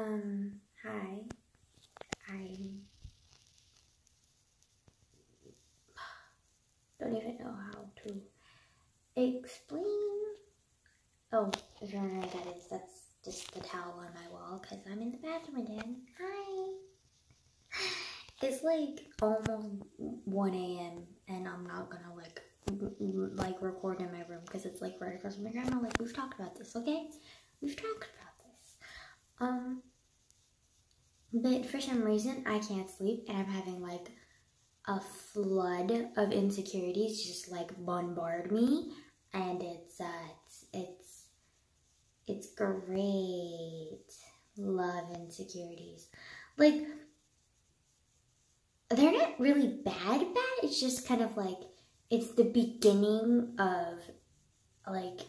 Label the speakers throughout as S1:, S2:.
S1: Hi. I don't even know how to explain. Oh, if you don't know what that is, that's just the towel on my wall because I'm in the bathroom again. Hi. It's like almost 1 a.m. and I'm not gonna like record in my room because it's like right across from my grandma. Like, we've talked about this, okay? We've talked about this. But for some reason I can't sleep and I'm having like a flood of insecurities just like bombard me, and it's great. Love insecurities. Like, they're not really bad, it's just kind of like, it's the beginning of like,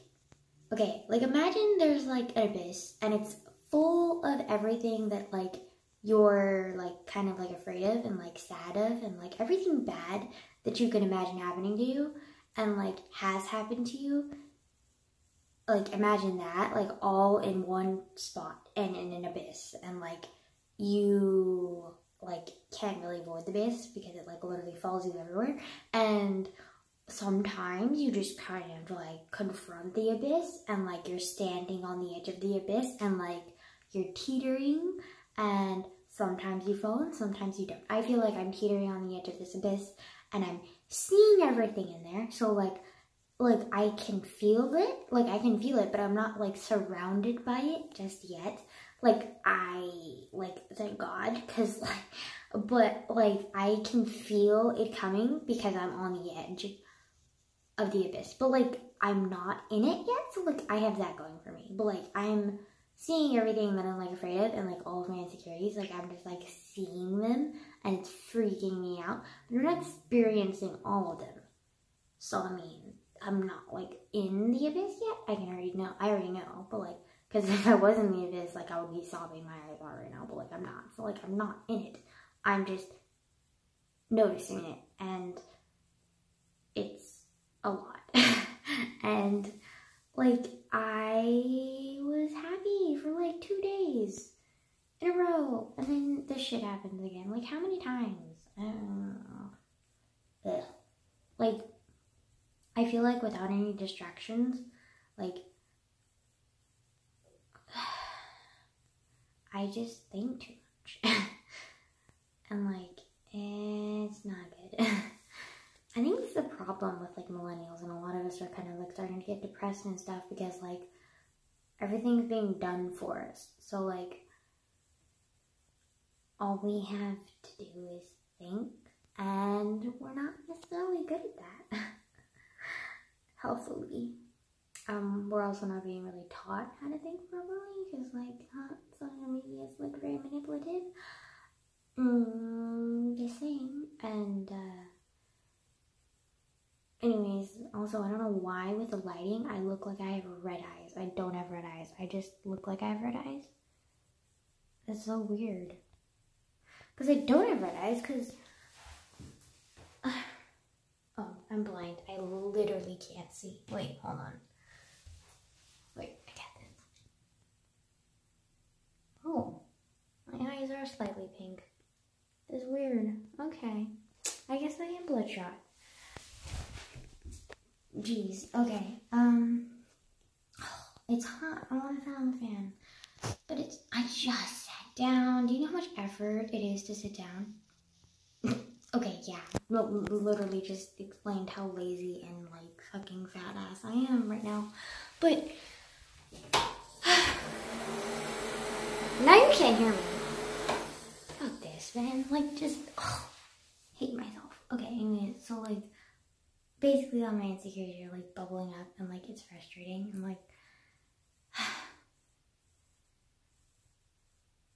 S1: okay, like imagine there's like an abyss and it's full of everything that like you're like kind of like afraid of and like sad of, and like everything bad that you can imagine happening to you and like has happened to you. Like, imagine that like all in one spot and in an abyss, and like you like can't really avoid the abyss because it like literally follows you everywhere, and sometimes you just kind of like confront the abyss and like you're standing on the edge of the abyss and like you're teetering, and sometimes you fall and sometimes you don't. I feel like I'm teetering on the edge of this abyss and I'm seeing everything in there. So like I can feel it, but I'm not like surrounded by it just yet. Like, thank God, because but like I can feel it coming because I'm on the edge of the abyss, but like I'm not in it yet, so like I have that going for me. But like I'm seeing everything that I'm like afraid of, and like all of my insecurities, like I'm just like seeing them and it's freaking me out, but I'm not experiencing all of them. So I mean, I'm not like in the abyss yet. I already know, but like, because if I was in the abyss, like I would be sobbing my eyes out right now, but like I'm not. So like I'm not in it. I'm just noticing it, and it's a lot. And like I was happy for like 2 days in a row, and then this shit happens again. Like, how many times? I don't know. Ugh. Like, I feel like without any distractions, like I just think too much. And like, it's not good. I think it's the problem with like millennials, and a lot of us are kind of like starting to get depressed and stuff because like everything's being done for us. So like all we have to do is think, and we're not necessarily good at that. Healthily. We're also not being really taught how to think properly because like social media is like very manipulative. Just saying. And anyways, also I don't know why with the lighting I look like I have red eyes. I don't have red eyes. I just look like I have red eyes. That's so weird. Because I don't have red eyes because oh, I'm blind. I literally can't see. Wait, hold on. Wait, I get this. Oh, my eyes are slightly pink. That's weird. Okay. I guess I am bloodshot. Jeez. Okay. It's hot. I want to turn on the fan. But I just sat down. Do you know how much effort it is to sit down? Okay, yeah. No, literally just explained how lazy and like fucking fat ass I am right now. But now you can't hear me. Fuck this, man. Like, just hate myself. Okay, anyways, so like basically all my insecurities are like bubbling up and like it's frustrating, and like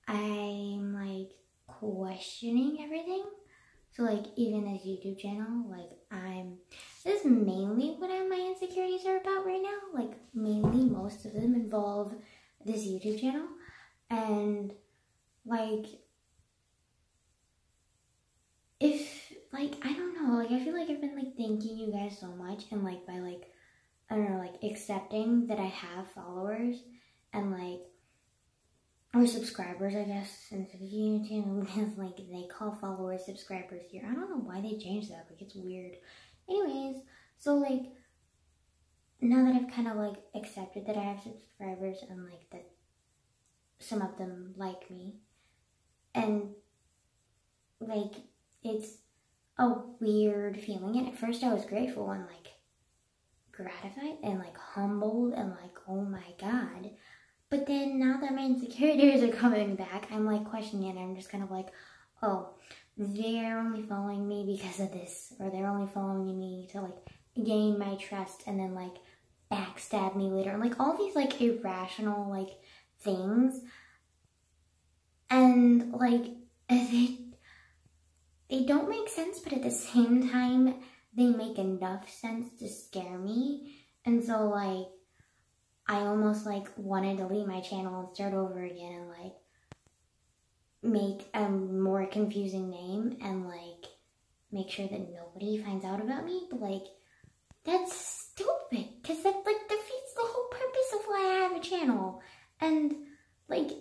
S1: I'm like questioning everything. So like even this YouTube channel, like this is mainly what my insecurities are about right now. Like mainly most of them involve this YouTube channel, and like I don't know, like I feel like I've been like thanking you guys so much, and like by like, I don't know, like accepting that I have followers, and like or subscribers, I guess, instead of YouTube, because, like, they call followers subscribers here. I don't know why they changed that, like, it's weird. Anyways, so, like, now that I've kind of, like, accepted that I have subscribers and, like, that some of them like me, and, like, it's a weird feeling, and at first I was grateful and, like, gratified and, like, humbled and, like, oh my god. But then now that my insecurities are coming back, I'm, like, questioning it, and I'm just kind of like, oh, they're only following me because of this, or they're only following me to, like, gain my trust and then, like, backstab me later. And, like, all these, like, irrational, like, things. And, like, they don't make sense, but at the same time, they make enough sense to scare me. And so, like, I almost, like, want to delete my channel and start over again and, like, make a more confusing name and, like, make sure that nobody finds out about me. But, like, that's stupid, because that, like, defeats the whole purpose of why I have a channel. And, like,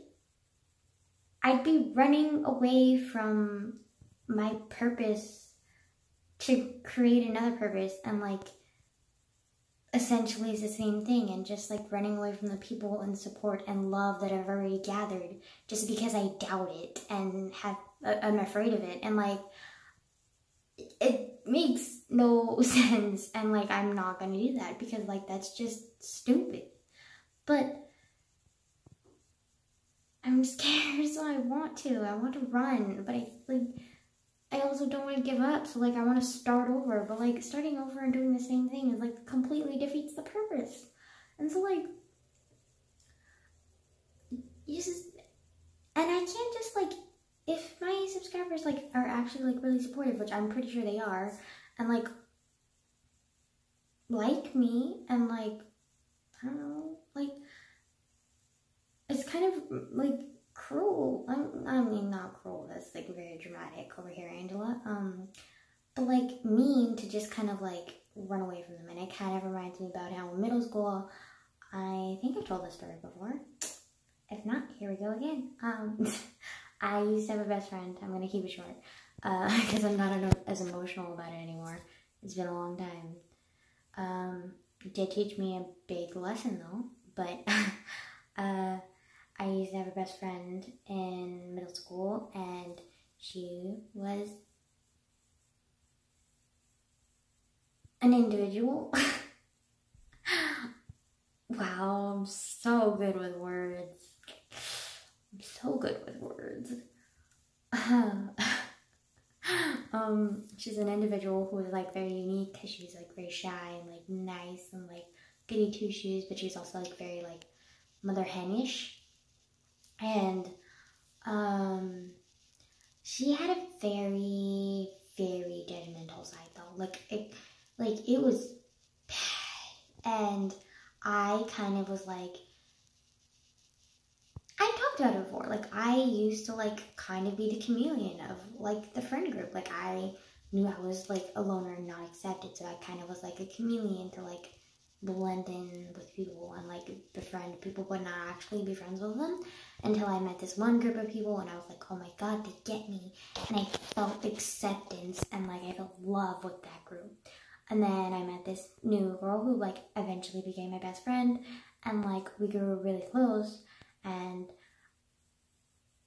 S1: I'd be running away from my purpose to create another purpose, and, like, essentially it's the same thing, and just, like, running away from the people and support and love that I've already gathered just because I doubt it and I'm afraid of it. And, like, it makes no sense, and, like, I'm not gonna do that because, like, that's just stupid. But I'm scared, so I want to run, but I also don't want to give up, so, like, I want to start over, but, like, starting over and doing the same thing is, like, completely defeats the purpose. And so, like, and I can't just, like, if my subscribers, like, are actually, like, really supportive, which I'm pretty sure they are, and, like me, and, like, I don't know, like, it's kind of, like, cruel. I mean, not cruel, that's, like, very dramatic over here, Angela. But, like, mean to just kind of, like, run away from them. And it kind of reminds me about how in middle school, I think I've told this story before. If not, here we go again. I used to have a best friend. I'm going to keep it short, because I'm not as emotional about it anymore. It's been a long time. It did teach me a big lesson, though. But, I used to have a best friend in middle school, and she was an individual. Wow, I'm so good with words. I'm so good with words. She's an individual who is, like, very unique because she's, like, very shy and, like, nice and, like, goody two shoes, but she's also, like, very, like, mother hen-ish. And she had a very, very judgmental side, though. Like, it was bad. And I kind of was like, I talked about it before. Like, I used to, like, kind of be the chameleon of, like, the friend group. Like, I knew I was, like, a loner and not accepted, so I kind of was, like, a chameleon to, like, blend in with people and, like, befriend people but not actually be friends with them, until I met this one group of people and I was like, oh my god, they get me, and I felt acceptance and, like, I felt love with that group. And then I met this new girl who, like, eventually became my best friend, and, like, we grew really close, and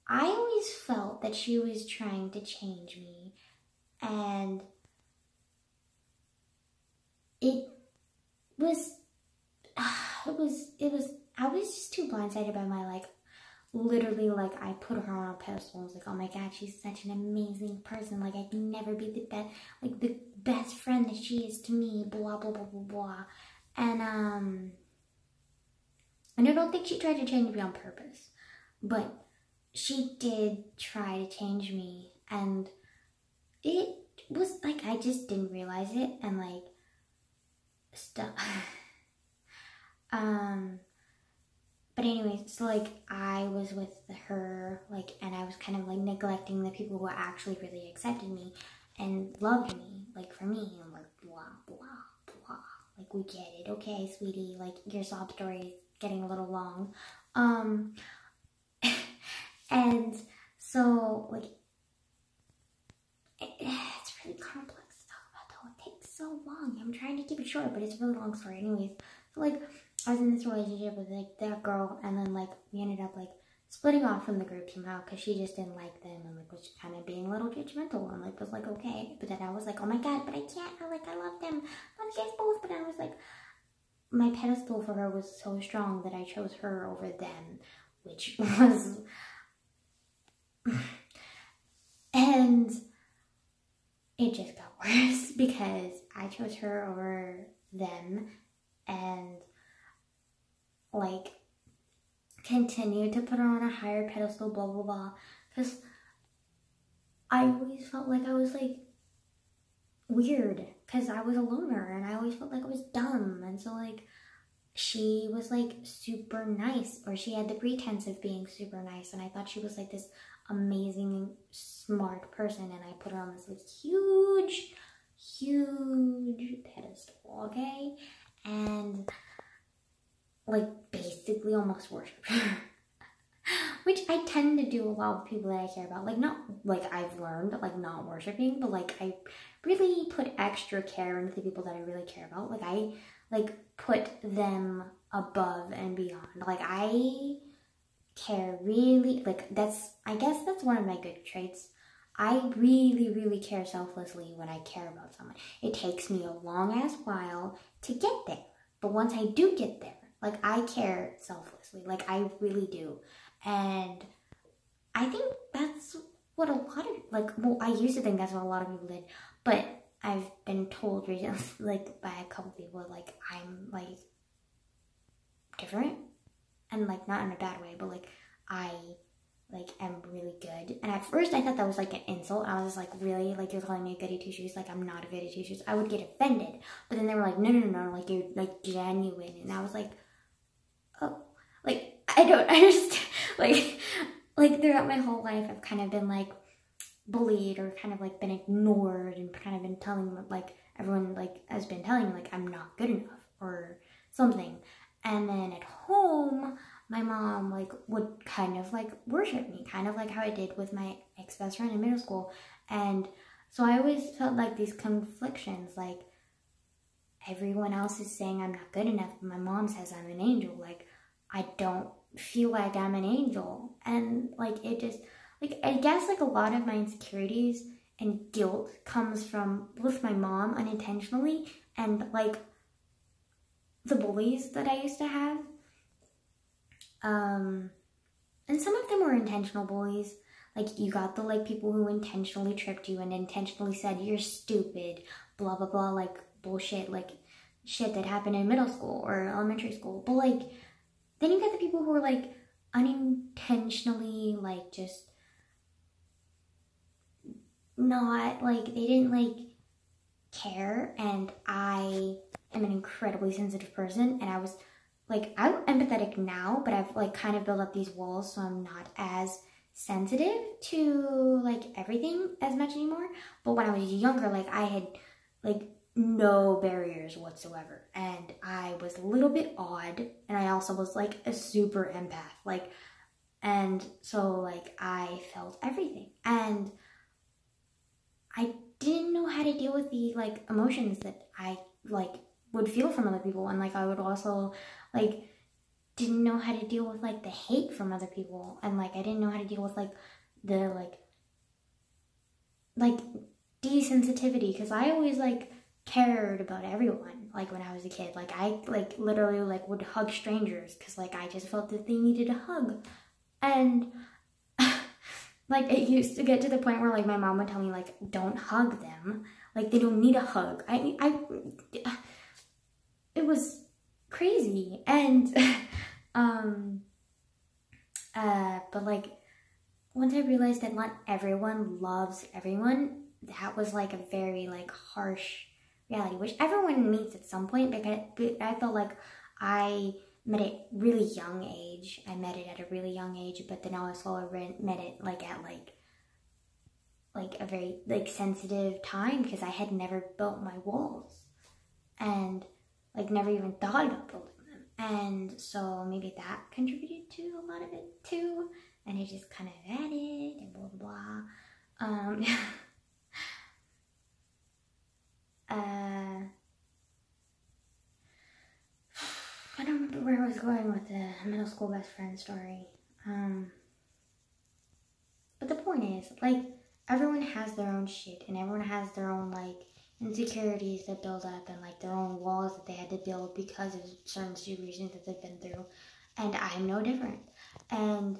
S1: I always felt that she was trying to change me, and I was just too blindsided by my, like, literally, like, I put her on a pedestal. I was like, oh my god, she's such an amazing person. Like, I can never be the best friend that she is to me, blah, blah, blah, blah, blah. And I don't think she tried to change me on purpose, but she did try to change me, and it was, like, I just didn't realize it, and, like, stuff. But anyways, so, like, I was with her, like, and I was kind of, like, neglecting the people who actually really accepted me and loved me, like, for me, and, like, blah, blah, blah, like, we get it, okay, sweetie, like, your sob story is getting a little long, pretty short, but it's a really long story anyways. So like, I was in this relationship with like that girl, and then like we ended up like splitting off from the group somehow because she just didn't like them and like was kind of being a little judgmental and like was like okay, but then I was like, oh my god, but I can't, I love them, I love you guys both, but I was like, my pedestal for her was so strong that I chose her over them, which was and it just got worse because I chose her over them and like continued to put her on a higher pedestal, blah blah blah, because I always felt like I was like weird because I was a loner and I always felt like I was dumb, and so like she was like super nice, or she had the pretense of being super nice, and I thought she was like this amazing smart person, and I put her on this like huge pedestal, okay, and like basically almost worship her. Which I tend to do a lot with people that I care about. Like, not like I've learned, like not worshiping, but like I really put extra care into the people that I really care about. Like I like put them above and beyond. Like I care really, like I guess that's one of my good traits. I really, really care selflessly when I care about someone. It takes me a long ass while to get there. But once I do get there, like I care selflessly. Like I really do. And I think that's what a lot of, like, well, I used to think that's what a lot of people did, but I've been told recently, like, by a couple people, like, I'm, like, different, and, like, not in a bad way, but, like, I, like, am really good. And at first I thought that was, like, an insult. I was just like, really? Like, you're calling me a goody two-shoes? Like, I'm not a goody two-shoes. I would get offended. But then they were like, no, like, you're, like, genuine. And I was like, oh, like, I don't understand. Like throughout my whole life, I've kind of been like bullied or kind of like been ignored and kind of been telling like everyone like has been telling me like I'm not good enough or something. And then at home, my mom like would kind of like worship me, kind of like how I did with my ex-best friend in middle school. And so I always felt like these conflictions, like everyone else is saying I'm not good enough, but my mom says I'm an angel. Like I don't feel like I'm an angel, and like it just like I guess like a lot of my insecurities and guilt comes from with my mom unintentionally, and like the bullies that I used to have, and some of them were intentional bullies. Like you got the like people who intentionally tricked you and intentionally said you're stupid, blah blah blah, like bullshit, like shit that happened in middle school or elementary school. But like then you get the people who are like unintentionally like just not like they didn't like care, and I am an incredibly sensitive person, and I was like I'm empathetic now, but I've like kind of built up these walls so I'm not as sensitive to like everything as much anymore. But when I was younger, like I had like no barriers whatsoever, and I was a little bit odd, and I also was like a super empath, like, and so like I felt everything, and I didn't know how to deal with the like emotions that I like would feel from other people, and like I would also like didn't know how to deal with like the hate from other people, and like I didn't know how to deal with like the like desensitivity, because I always like cared about everyone. Like when I was a kid, like I like literally like would hug strangers because like I just felt that they needed a hug. And like it used to get to the point where like my mom would tell me like don't hug them, like they don't need a hug. It was crazy. And but like once I realized that not everyone loves everyone, that was like a very like harsh reality, which everyone meets at some point, because I felt like I met it really young age. I met it at a really young age, but then also I met it like at like a very like sensitive time, because I had never built my walls and like never even thought about building them. And so maybe that contributed to a lot of it too, and it just kind of added and blah blah blah. going with the middle school best friend story. But the point is, like, everyone has their own shit, and everyone has their own, like, insecurities that build up, and, like, their own walls that they had to build because of certain situations that they've been through. And I'm no different. And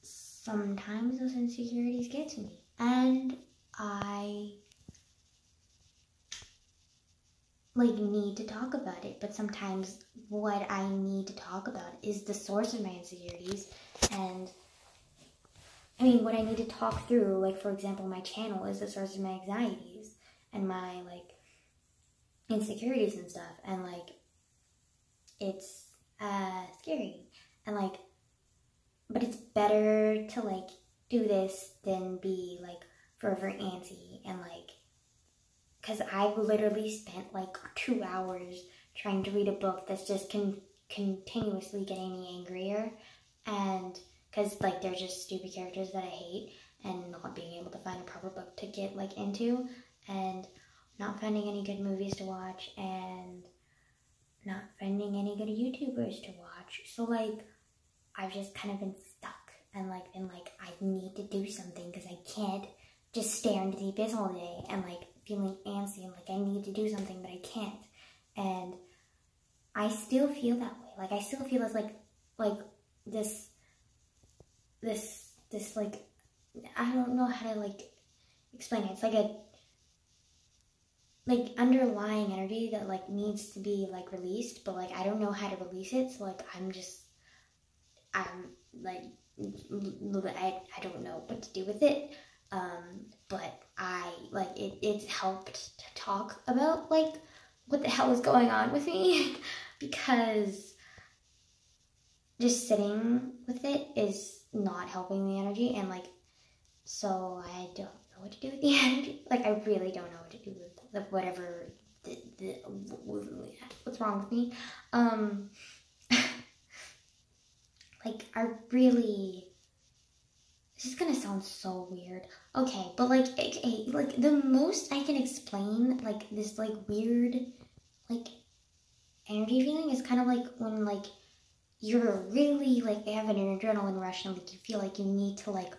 S1: sometimes those insecurities get to me. And I, like, need to talk about it. But sometimes what I need to talk about is the source of my insecurities. And I mean, what I need to talk through, like, for example, my channel is the source of my anxieties and my, like, insecurities and stuff. And, like, it's scary. And, like, but it's better to, like, do this than be, like, forever antsy. And, like, because I've literally spent, like, 2 hours trying to read a book that's just continuously getting me angrier. And because, like, they're just stupid characters that I hate, and not being able to find a proper book to get, like, into, and not finding any good movies to watch, and not finding any good YouTubers to watch. So, like, I've just kind of been stuck, and, like, I need to do something, because I can't just stare into the abyss all day, and, like, feeling antsy, and, like, I need to do something, but I can't. And I still feel that way. Like, I still feel as, like, this, like, I don't know how to, like, explain it. It's like a, like, underlying energy that, like, needs to be, like, released, but, like, I don't know how to release it, so, like, I'm, like, I don't know what to do with it, but it's helped to talk about, like, what the hell is going on with me, because just sitting with it is not helping the energy, and, like, so I don't know what to do with the energy. Like, I really don't know what to do with the whatever, what's wrong with me. Like, I really, this is gonna sound so weird. Okay, but, like, okay, like, the most I can explain, like, this, like, weird, like, energy feeling is kind of like when, like, you're really, like, having an adrenaline rush, and, like, you feel like you need to, like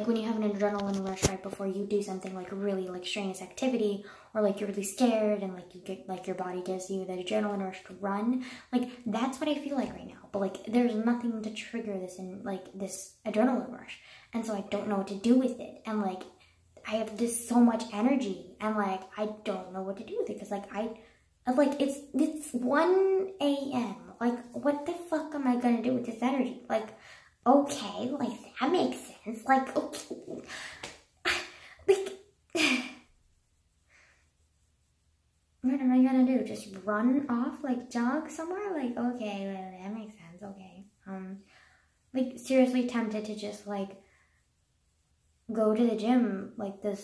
S1: when you have an adrenaline rush right before you do something, like, really, like, strenuous activity, or, like, you're really scared, and, like, you get, like, your body gives you the adrenaline rush to run. Like, that's what I feel like right now. But, like, there's nothing to trigger this, in, like, this adrenaline rush. And so I don't know what to do with it. And, like, I have this so much energy, and, like, I don't know what to do with it, because, like, it's 1 a.m. Like, what the fuck am I gonna do with this energy? Like, okay, like, that makes sense. Like, okay, like, what am I gonna do? Just run off, like, jog somewhere? Like, okay, well, that makes sense, okay. Like, seriously tempted to just, like, go to the gym, like, the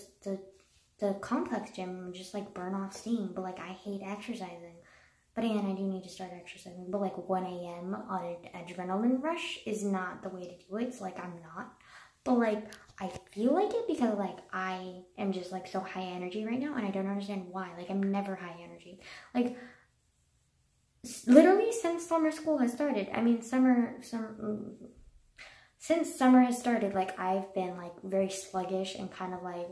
S1: complex gym, and just, like, burn off steam, but, like, I hate exercising. But again, I do need to start exercising. But, like, 1 a.m. on an adrenaline rush is not the way to do it. So, like, I'm not. But, like, I feel like it because, like, I am just, like, so high energy right now. And I don't understand why. Like, I'm never high energy. Like, literally since summer school has started. I mean, since summer has started, like, I've been, like, very sluggish and kind of, like,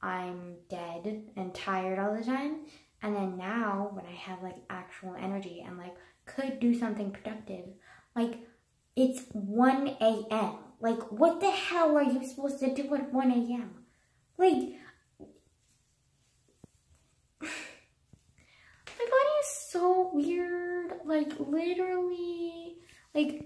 S1: I'm dead and tired all the time. And then now, when I have, like, actual energy and, like, could do something productive, like, it's 1 a.m. Like, what the hell are you supposed to do at 1 a.m.? Like, my body is so weird. Like, literally, like,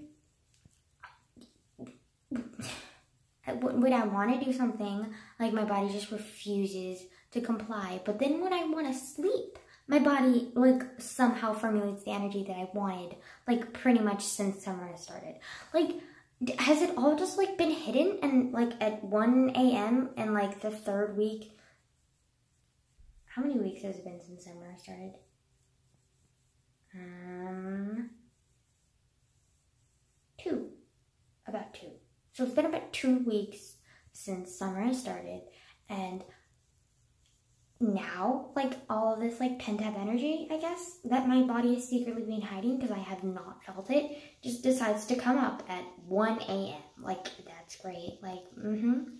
S1: when I want to do something, like, my body just refuses to comply. But then when I want to sleep, my body, like, somehow formulates the energy that I wanted, like, pretty much since summer has started. Like, has it all just, like, been hidden? And, like, at 1 a.m. and, like, the 3rd week, how many weeks has it been since summer has started? 2. About 2. So it's been about 2 weeks since summer has started, and now, like all of this like pent up energy, I guess, that my body has secretly been hiding because I have not felt it, just decides to come up at 1 a.m. Like, that's great. Like,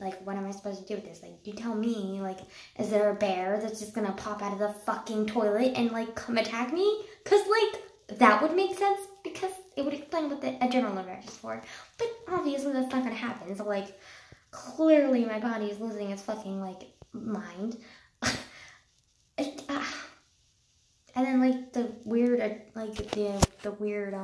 S1: like, what am I supposed to do with this? Like, you tell me, like, is there a bear that's just gonna pop out of the fucking toilet and like come attack me? Because like, that would make sense because it would explain what the adrenaline rush is for. But obviously that's not gonna happen. So like, clearly my body is losing its fucking like mind. And then like the weird the weird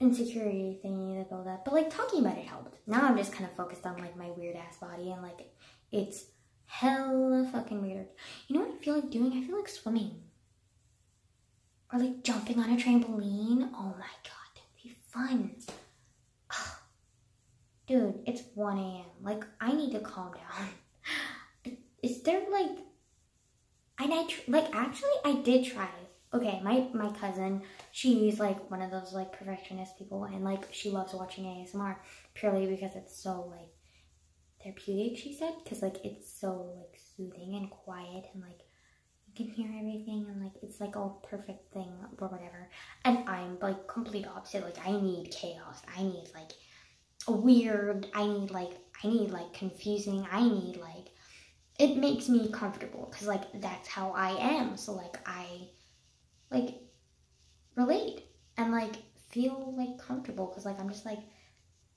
S1: insecurity thingy that built up, but like talking about it helped. Now I'm just kind of focused on like my weird ass body, and like it's hella fucking weird. You know what I feel like doing? I feel like swimming or like jumping on a trampoline. Oh my god, that'd be fun. Dude, it's 1 a.m. Like, I need to calm down. Is there, like... And actually, I did try. Okay, my cousin, she's, like, one of those, like, perfectionist people. And, like, she loves watching ASMR purely because it's so, like, therapeutic, she said. Because, like, it's so, like, soothing and quiet. And, like, you can hear everything. And, like, it's, like, a perfect thing or whatever. And I'm, like, complete opposite. Like, I need chaos. I need, like... weird, I need like confusing, I need like, it makes me comfortable because like that's how I am. So like I like relate and like feel like comfortable because like I'm just like,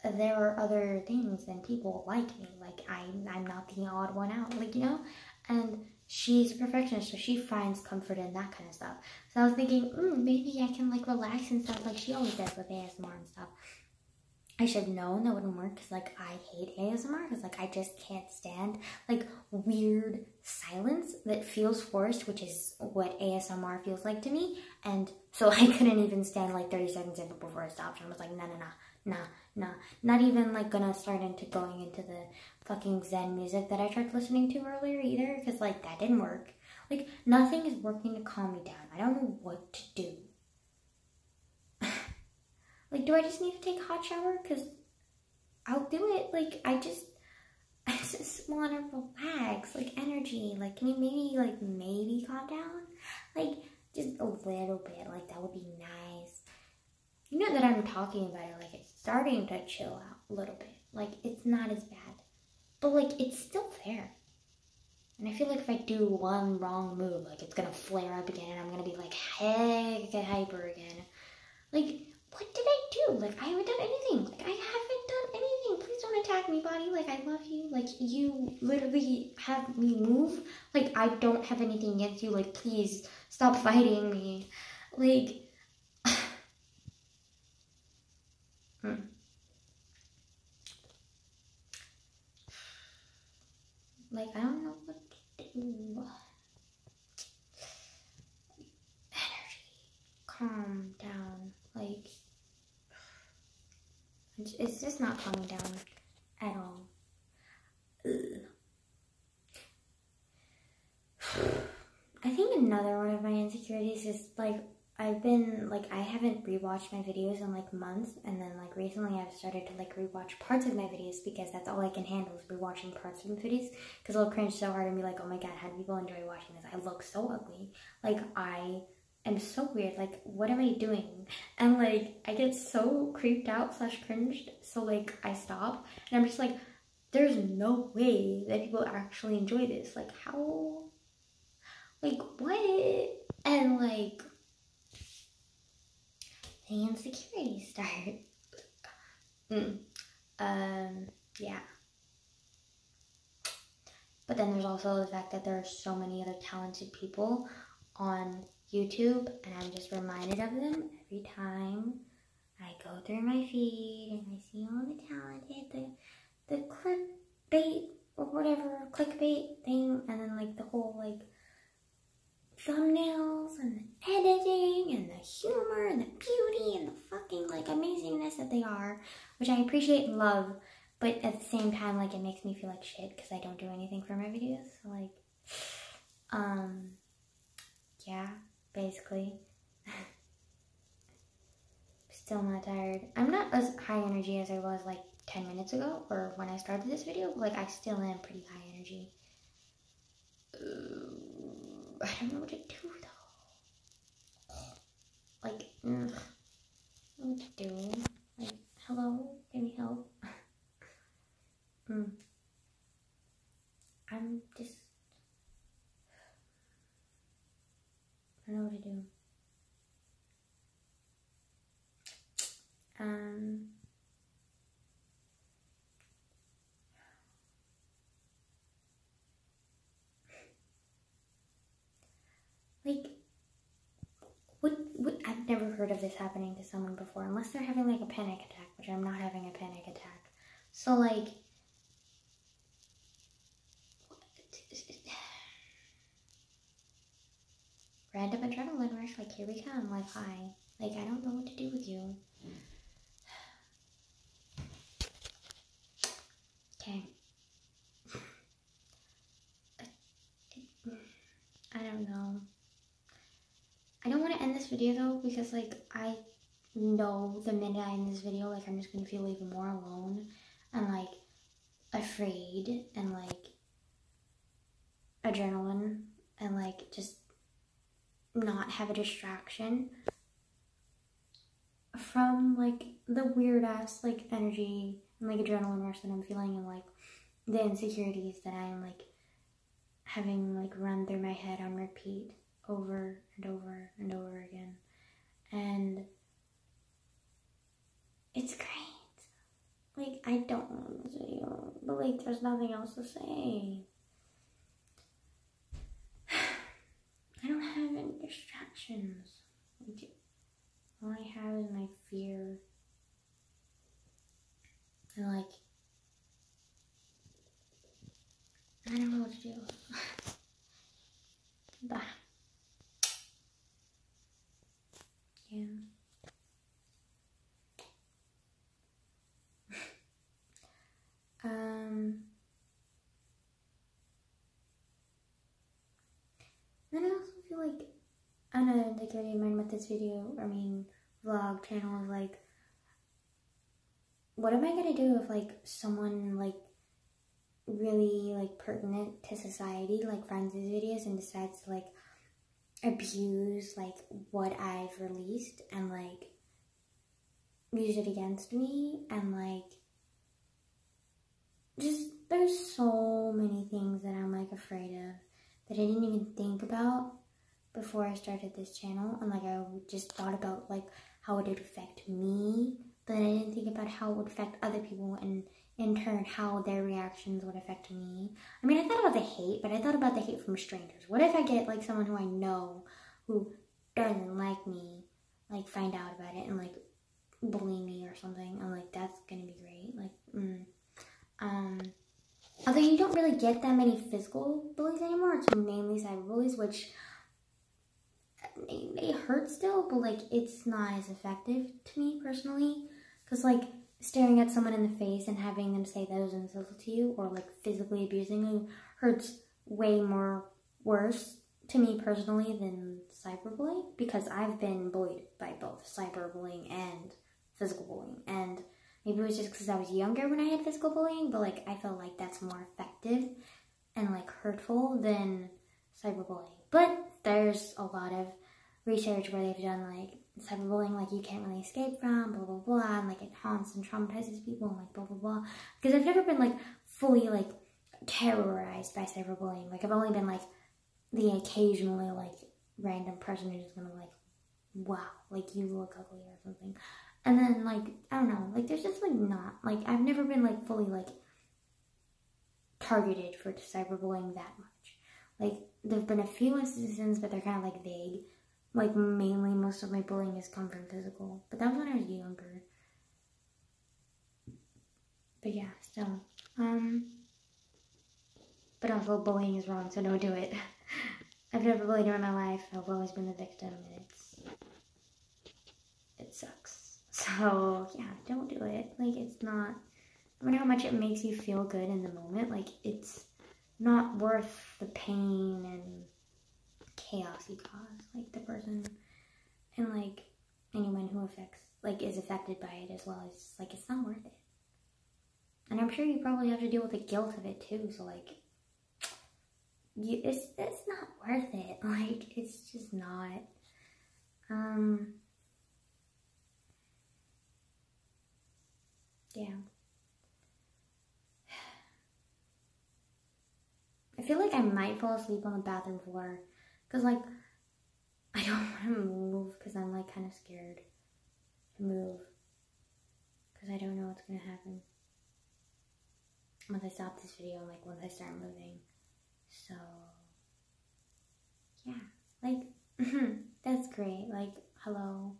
S1: there are other things and people like me. Like I'm not the odd one out, like, you know. And she's a perfectionist, so she finds comfort in that kind of stuff. So I was thinking, maybe I can like relax and stuff like she always does with ASMR and stuff. I should have known that wouldn't work because, like, I hate ASMR because, like, I just can't stand, like, weird silence that feels forced, which is what ASMR feels like to me. And so I couldn't even stand, like, 30 seconds in before it stopped. And I was like, nah. Not even, like, gonna start going into the fucking Zen music that I tried listening to earlier either because, like, that didn't work. Like, nothing is working to calm me down. I don't know what to do. Like, do I just need to take a hot shower? Because I'll do it. Like, I just want to relax. Like, energy. Like, can you maybe calm down? Like, just a little bit. Like, that would be nice. You know that I'm talking about it. Like, it's starting to chill out a little bit. Like, it's not as bad. But, like, it's still there. And I feel like if I do one wrong move, like, it's going to flare up again. And I'm going to be, like, hyper again. Like... what did I do? Like, I haven't done anything. Like, I haven't done anything. Please don't attack me, body. Like, I love you. Like, you literally have me move. Like, I don't have anything against you. Like, please stop fighting me. Like, like, I don't know what to do. Energy. Calm down. Like, it's just not calming down at all. Ugh. I think another one of my insecurities is, like, I haven't rewatched my videos in, like, months, and then, like, recently I've started to, like, rewatch parts of my videos because that's all I can handle is rewatching parts of my videos, because I'll cringe so hard and be like, oh my god, how do people enjoy watching this? I look so ugly. Like, I am so weird. Like, what am I doing? And, like, I get so creeped out / cringed, so, like, I stop, and I'm just like, there's no way that people actually enjoy this. Like, how? Like, what? And, like, the insecurities start. Yeah. But then there's also the fact that there are so many other talented people on YouTube, and I'm just reminded of them every time I go through my feed and I see all the talented, the clickbait or whatever, clickbait thing, and then, like, the whole, like, thumbnails and the editing and the humor and the beauty and the fucking, like, amazingness that they are, which I appreciate and love, but at the same time, like, it makes me feel like shit because I don't do anything for my videos. So, like, yeah, basically. Still not tired. I'm not as high energy as I was, like, 10 minutes ago or when I started this video, but, like, I still am pretty high energy. I don't know what to do though. Like, I don't know what to do. Like, hello, can you help? I'm just, I don't know what to do. Like, what, I've never heard of this happening to someone before, unless they're having like a panic attack, which I'm not having a panic attack. So like, random adrenaline rush, like here we come, like hi. Like I don't know what to do with you. Okay. I don't know. I don't want to end this video though, because like I know the minute I end this video, like I'm just gonna feel even more alone and like afraid and like adrenaline and like just not have a distraction from like the weird ass like energy and like adrenaline rush that I'm feeling and like the insecurities that I'm like having like run through my head on repeat over and over and over again. And it's great. Like I don't want this video, but like there's nothing else to say. I don't have any distractions. Like, all I have is my fear. And like, I don't know what to do. Bah. Yeah. Then I also feel like another like really in mind with this video, vlog channel is like, what am I gonna do if like someone like really like pertinent to society like finds these videos and decides to like abuse like what I've released and like use it against me, and like just there's so many things that I'm like afraid of that I didn't even think about before I started this channel. And like I just thought about like how it would affect me, but I didn't think about how it would affect other people, and in turn how their reactions would affect me. I mean, I thought about the hate, but I thought about the hate from strangers. What if I get like someone who I know who doesn't like me like find out about it and like bully me or something? I'm like, that's gonna be great. Like although you don't really get that many physical bullies anymore, it's mainly cyberbullies, which they hurt still, but like it's not as effective to me personally, because like staring at someone in the face and having them say those insults to you or like physically abusing you hurts way more worse to me personally than cyberbullying, because I've been bullied by both cyberbullying and physical bullying. And maybe it was just because I was younger when I had physical bullying, but like I felt like that's more effective and like hurtful than cyberbullying. But there's a lot of research where they've done like cyberbullying, like you can't really escape from, blah blah blah, and like it haunts and traumatizes people and like blah blah blah. Because I've never been like fully like terrorized by cyberbullying. Like I've only been like the occasionally like random person who's just gonna like, wow, like you look ugly or something. And then like, I don't know, like there's just like not, like I've never been like fully like targeted for cyberbullying that much. Like there've been a few instances, but they're kind of like vague. Like mainly most of my bullying has come from physical, but that was when I was younger. But yeah, still. But also bullying is wrong, so don't do it. I've never bullied in my life. I've always been the victim, and it sucks. So yeah, don't do it. Like it's not, no matter how much it makes you feel good in the moment, like it's not worth the pain and chaos you cause, like the person and like anyone who is affected by it as well. It's just, like it's not worth it. And I'm sure you probably have to deal with the guilt of it too, so like it's not worth it. Like, it's just not. Yeah. I feel like I might fall asleep on the bathroom floor. Because, like, I don't want to move because I'm, like, kind of scared to move. Because I don't know what's going to happen once I stop this video and, like, once I start moving. So, yeah. Like, that's great. Like, hello.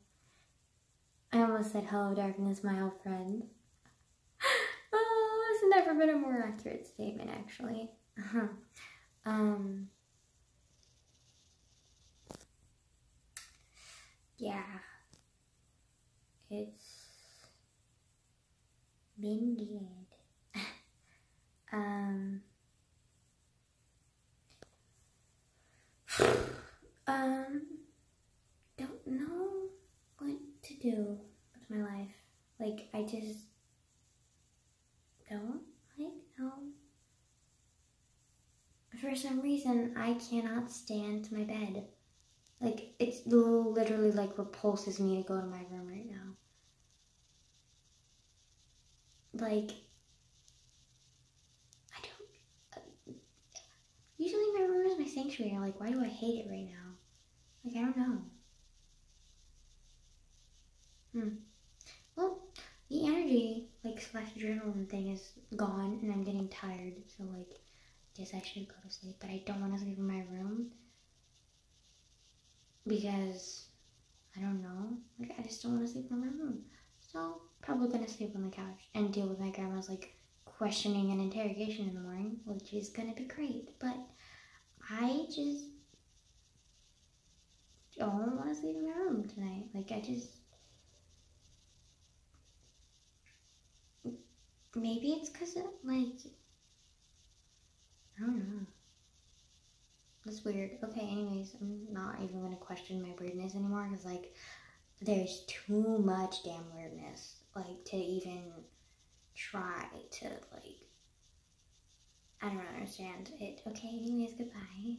S1: I almost said hello, darkness, my old friend. Oh, it's never been a more accurate statement, actually. Yeah. It's been good. Don't know what to do with my life. Like, I just don't know. For some reason, I cannot stand my bed. Like, it's literally, like, repulses me to go to my room right now. Like, I don't... Usually my room is my sanctuary. Like, why do I hate it right now? Like, I don't know. Well, the energy, like, slash adrenaline thing is gone, and I'm getting tired, so, like, I guess I should go to sleep, but I don't want to sleep in my room, because, I don't know, like, I just don't want to sleep in my room, so, probably gonna sleep on the couch, and deal with my grandma's, like, questioning and interrogation in the morning, which is gonna be great, but I just don't want to sleep in my room tonight, like, maybe it's because, like, I don't know. That's weird. Okay, anyways, I'm not even gonna question my weirdness anymore because, like, there's too much damn weirdness, like, to even try to, like, I don't understand it. Okay, anyways, goodbye.